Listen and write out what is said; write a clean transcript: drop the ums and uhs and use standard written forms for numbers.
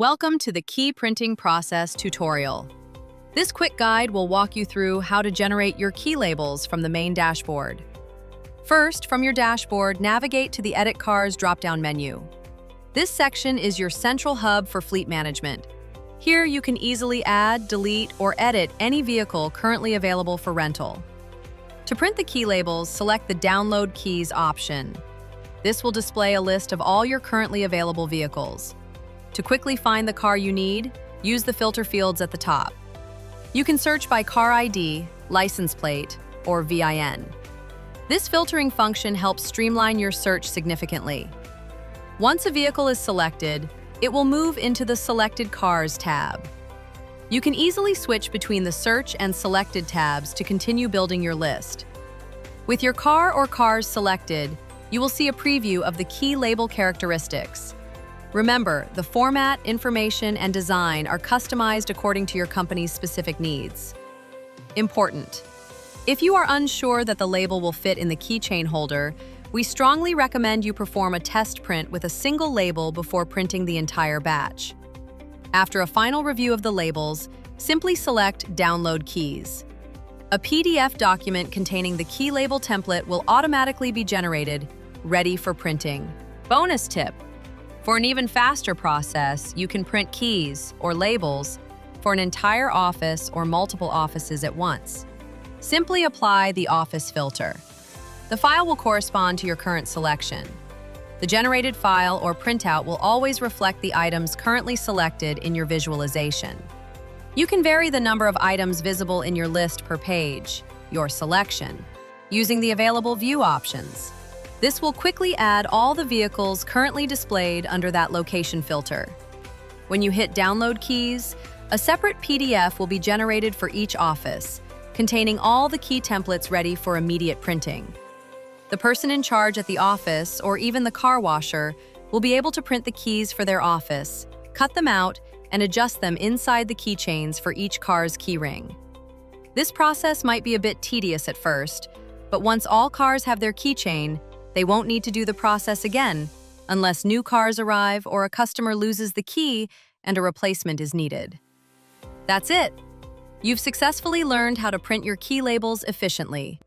Welcome to the Key Printing Process tutorial. This quick guide will walk you through how to generate your key labels from the main dashboard. First, from your dashboard, navigate to the Edit Cars drop-down menu. This section is your central hub for fleet management. Here you can easily add, delete, or edit any vehicle currently available for rental. To print the key labels, select the Download Keys option. This will display a list of all your currently available vehicles. To quickly find the car you need, use the filter fields at the top. You can search by car ID, license plate, or VIN. This filtering function helps streamline your search significantly. Once a vehicle is selected, it will move into the Selected Cars tab. You can easily switch between the Search and Selected tabs to continue building your list. With your car or cars selected, you will see a preview of the key label characteristics. Remember, the format, information, and design are customized according to your company's specific needs. Important: if you are unsure that the label will fit in the keychain holder, we strongly recommend you perform a test print with a single label before printing the entire batch. After a final review of the labels, simply select Download Keys. A PDF document containing the key label template will automatically be generated, ready for printing. Bonus tip: for an even faster process, you can print keys or labels for an entire office or multiple offices at once. Simply apply the office filter. The file will correspond to your current selection. The generated file or printout will always reflect the items currently selected in your visualization. You can vary the number of items visible in your list per page, your selection, using the available view options. This will quickly add all the vehicles currently displayed under that location filter. When you hit Download Keys, a separate PDF will be generated for each office, containing all the key templates ready for immediate printing. The person in charge at the office, or even the car washer, will be able to print the keys for their office, cut them out, and adjust them inside the keychains for each car's keyring. This process might be a bit tedious at first, but once all cars have their keychain, they won't need to do the process again, unless new cars arrive or a customer loses the key and a replacement is needed. That's it! You've successfully learned how to print your key labels efficiently.